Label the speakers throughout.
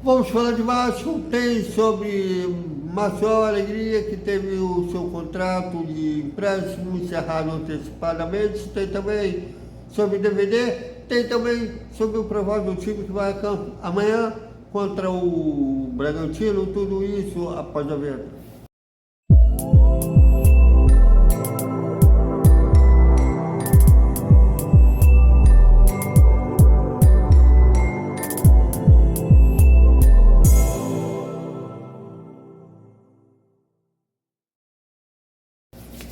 Speaker 1: Vamos falar de Vasco, tem sobre Marcel Alegria, que teve o seu contrato de empréstimo encerrado antecipadamente, tem também sobre DVD, tem também sobre o provável time que vai a campo amanhã contra o Bragantino, tudo isso após a venda.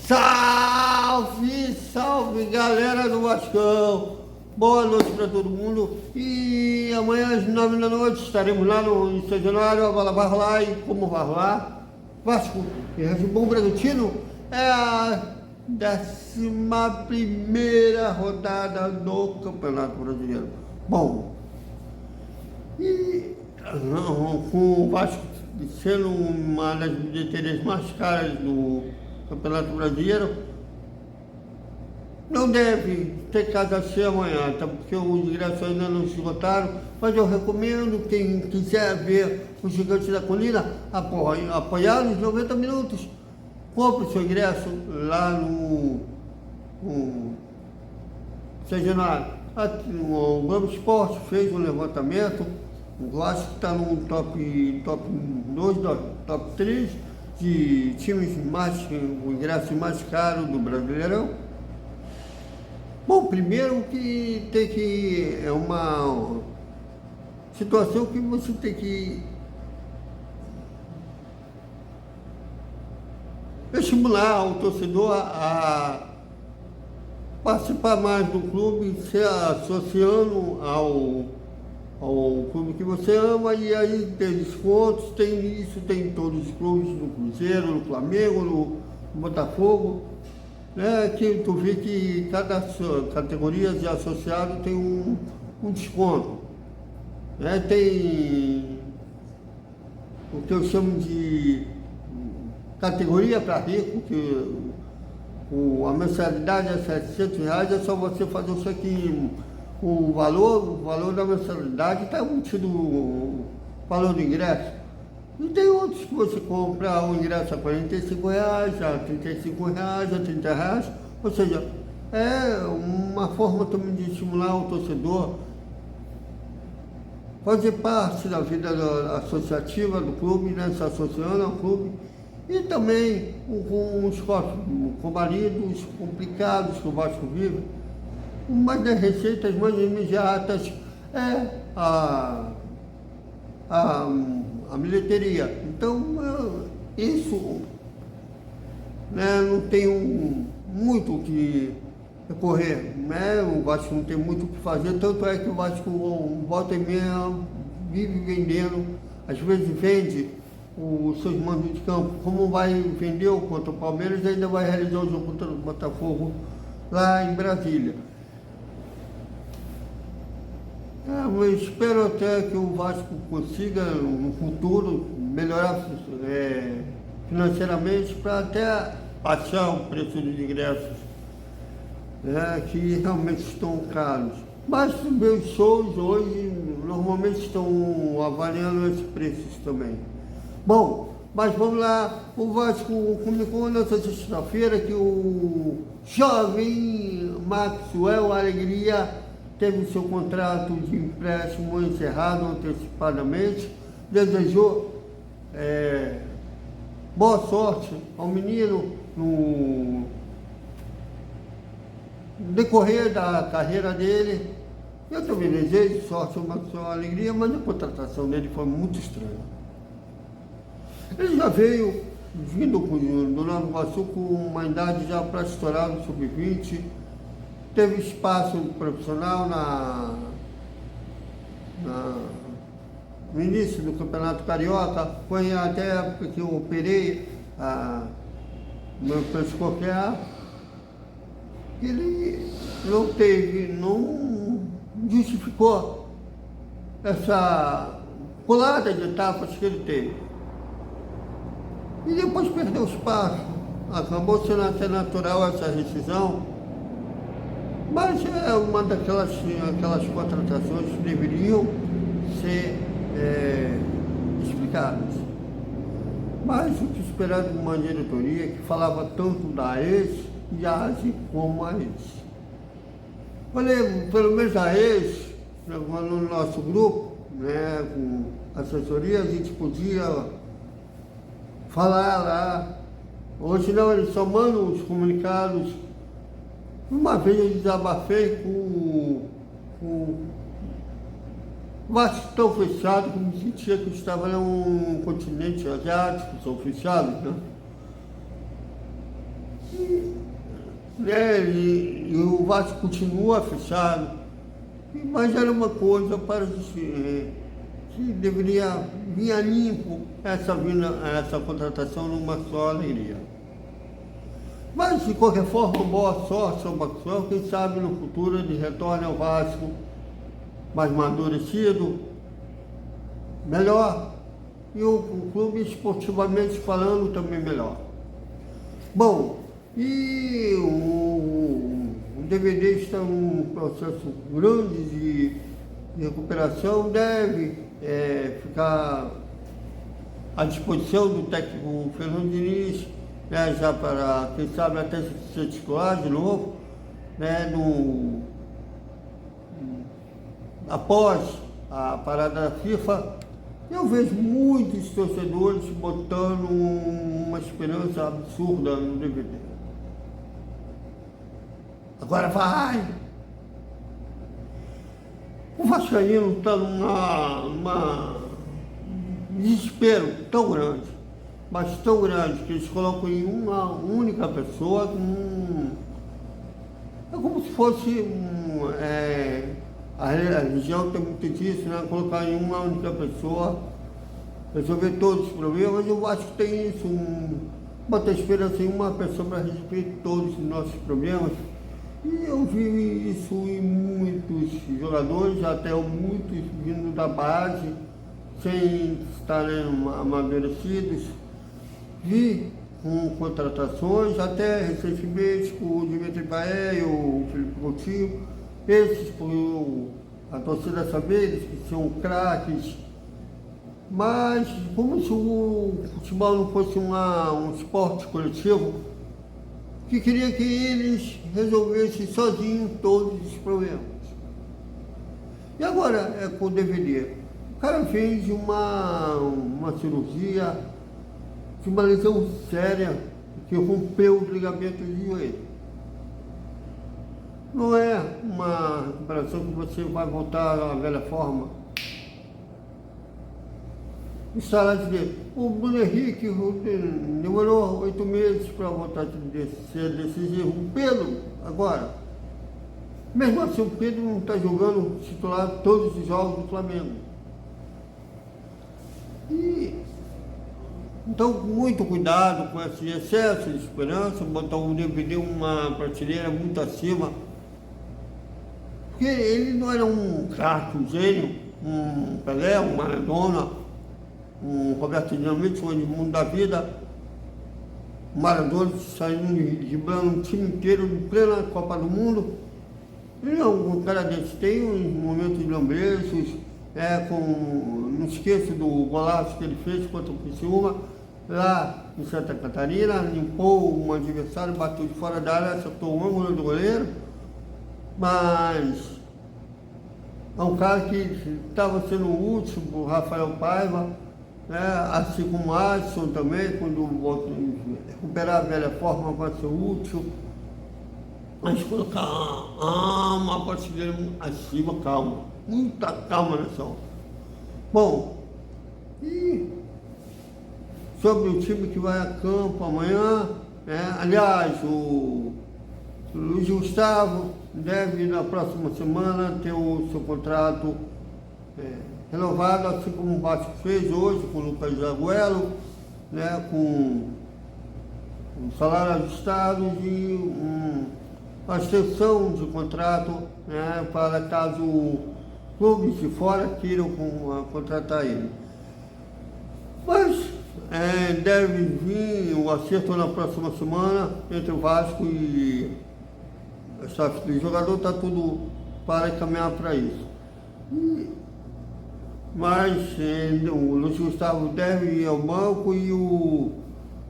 Speaker 1: Salve, salve galera do Vascão! Boa noite para todo mundo. E amanhã às 9 da noite estaremos lá no São Januário. A bola vai rolar e como vai rolar? Vasco e Red Bull Bragantino é a 11ª rodada do Campeonato Brasileiro. Bom, e com o Vasco sendo uma das bilheterias mais caras do Campeonato Brasileiro, não deve ter casa cheia amanhã, até porque os ingressos ainda não se esgotaram, mas eu recomendo quem quiser ver o Gigante da Colina apoiar nos 90 minutos, compre o seu ingresso lá no São Januário. O Globo Esporte fez um levantamento, o Vasco está no top 2, top 3 de times o ingresso mais caro do Brasileirão. Bom, primeiro que tem que é uma situação que você tem que estimular o torcedor a participar mais do clube, se associando ao clube que você ama, e aí tem descontos, tem isso, tem em todos os clubes, no Cruzeiro, no Flamengo, no Botafogo, né? Que tu vê que cada categoria de associado tem um desconto, né? Tem o que eu chamo de categoria para rico, que a mensalidade é R$700, é só você fazer o check-in. O valor da mensalidade está embutido no valor do ingresso. E tem outros que você compra o ingresso a R$45, a R$35, a R$30. Ou seja, é uma forma também de estimular o torcedor fazer parte da vida associativa do clube, né? Se associando ao clube. E também com os combalidos complicados que o Vasco vive. Uma das receitas mais imediatas é a bilheteria. Então, isso, né, não tem muito o que recorrer, né? O Vasco não tem muito o que fazer, tanto é que o Vasco volta e meia vive vendendo, às vezes vende os seus mandos de campo. Como vai vender contra o Palmeiras, ainda vai realizar o jogo contra o Botafogo lá em Brasília. Eu espero até que o Vasco consiga, no futuro, melhorar financeiramente para até baixar o preço dos ingressos, que realmente estão caros. Mas meus shows hoje normalmente estão avaliando esses preços também. Bom, mas vamos lá. O Vasco comunicou nessa sexta-feira que o jovem Maxwell Alegria teve seu contrato de empréstimo encerrado antecipadamente, desejou boa sorte ao menino no decorrer da carreira dele. Eu também desejo sorte ao Maxwell Alegria, mas a contratação dele foi muito estranha. Ele já veio vindo do Nova Iguaçu com uma idade já para estourar no sub-20, teve espaço profissional no início do Campeonato Carioca, foi até a época que eu operei meu pescoço. Ele não justificou essa pulada de etapas que ele teve. E depois perdeu espaço, acabou sendo até natural essa rescisão, mas é uma daquelas contratações que deveriam ser comunicados. Mas o que esperar de uma diretoria que falava tanto da ex e age como a ex. Falei, pelo menos a ex, no nosso grupo, né, com assessoria, a gente podia falar lá. Hoje não, eles só mandam os comunicados. Uma vez eu desabafei com Vasco tão fechado que me sentia que eu estava num continente asiático, são fechados, né? E o Vasco continua fechado, mas era uma coisa para que deveria vir a limpo essa contratação numa só alegria. Mas, de qualquer forma, boa sorte ao Baxuel, quem sabe no futuro ele retorne ao Vasco mais amadurecido, melhor, e o clube esportivamente falando também melhor. Bom, e o DVD está num processo grande de recuperação, deve ficar à disposição do técnico Fernando Diniz, né, já para, quem sabe, até ser titular de novo, né, após a parada da FIFA. Eu vejo muitos torcedores botando uma esperança absurda no DVD. Agora vai! O vascaíno está numa desespero tão grande, mas tão grande, que eles colocam em uma única pessoa, é como se fosse a religião tem muito disso, né? Colocar em uma única pessoa, resolver todos os problemas. Eu acho que tem isso, botar esperança em uma pessoa para resolver todos os nossos problemas. E eu vi isso em muitos jogadores, até muitos vindo da base, sem estarem amadurecidos. Vi com contratações, até recentemente com o Dimitri Paé e o Felipe Coutinho. Esses, por a torcida saber, eles que são craques, mas como se o futebol não fosse um esporte coletivo, que queria que eles resolvessem sozinhos todos os problemas. E agora é com o DVD. O cara fez uma cirurgia de uma lesão séria que rompeu os ligamentos de joelho. Não é uma recuperação que você vai voltar à velha forma. O salário dele. O Bruno Henrique demorou 8 meses para voltar a ser decisivo. O Pedro, agora. Mesmo assim, o Pedro não está jogando titular todos os jogos do Flamengo. Então, muito cuidado com esse excesso de esperança, botar o DVD uma prateleira muito acima. Porque ele não era um craque, um gênio, um Pelé, um Maradona, um Roberto Dinamite, um Edmundo da vida, um Maradona saindo driblando um time inteiro em plena Copa do Mundo. Ele é um cara desse, tem uns momentos de lembranças, não esqueço do golaço que ele fez contra o Criciúma, lá em Santa Catarina, limpou um adversário, bateu de fora da área, acertou o ângulo do goleiro. Mas é um cara que estava sendo útil, o Rafael Paiva, né? Assim como o Alisson também, quando recuperar a velha forma vai ser útil. Mas colocar uma prateleira acima, calma, muita calma nessa hora. Bom, e sobre o time que vai a campo amanhã, aliás, o Luiz Gustavo deve, na próxima semana, ter o seu contrato renovado, assim como o Vasco fez hoje com o Lucas Agüero, né, com um salário ajustado e uma extensão de contrato, né, para caso clubes de fora queiram contratar ele. Mas deve vir o acerto na próxima semana entre o Vasco e o staff do jogador, está tudo para caminhar para isso. E mas o Luiz Gustavo deve ir ao banco e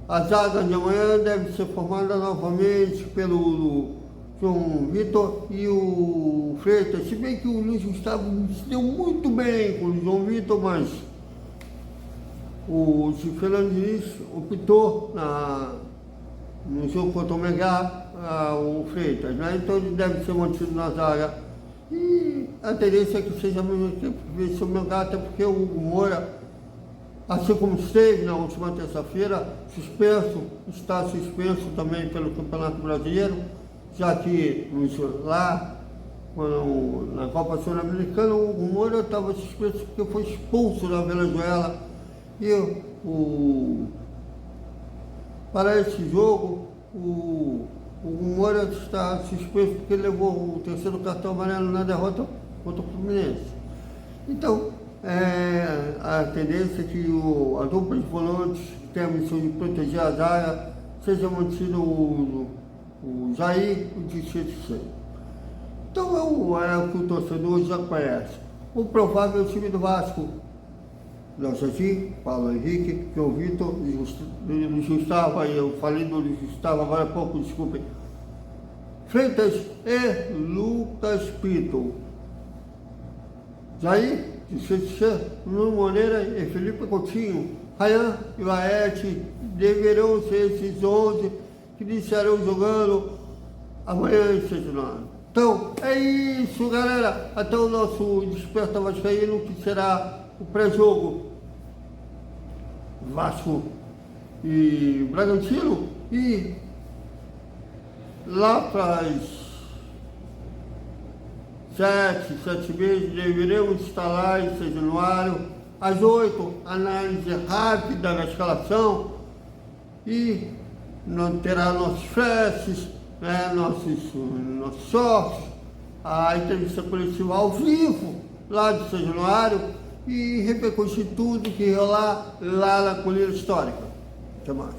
Speaker 1: a zaga de amanhã deve ser formada novamente pelo João Vitor e o Freitas. Se bem que o Luiz Gustavo se deu muito bem com o João Vitor, mas o Fernando Diniz optou no jogo contra o Melgar, o Freitas, né? Então ele deve ser mantido na zaga. E a tendência é que seja ao mesmo tempo que o Melgar, até porque o Hugo Moura, assim como esteve na última terça-feira, está suspenso também pelo Campeonato Brasileiro, já que lá na Copa Sul-Americana o Hugo Moura estava suspenso porque foi expulso da Venezuela. E para esse jogo, o Moura está suspenso porque ele levou o terceiro cartão amarelo na derrota contra o Fluminense. Então, a tendência é que a dupla de volantes, que tem a missão de proteger a zaga, seja mantido o Jair e o Tchê. Então é o que o torcedor já conhece. O provável time do Vasco: Léo Jardim, Paulo Henrique, João Vitor, Luiz Gustavo, aí eu falei do Luiz Gustavo agora há pouco, desculpem. Freitas e Lucas Pito. Jair, Nuno Moreira e Felipe Coutinho, Rayan e Laerte deverão ser esses 11 que iniciarão jogando amanhã em Serginado. Então, é isso, galera. Até o nosso Desperta Vascaíno, que será o pré-jogo Vasco e Bragantino, e lá para as 7h30 deveremos estar lá em São Januário. Às 8h, análise rápida da escalação, e não terá nossos flashes, né, nossos shorts, a entrevista coletiva ao vivo lá de São Januário, e repercutir tudo que rolar lá na colina histórica. Até mais.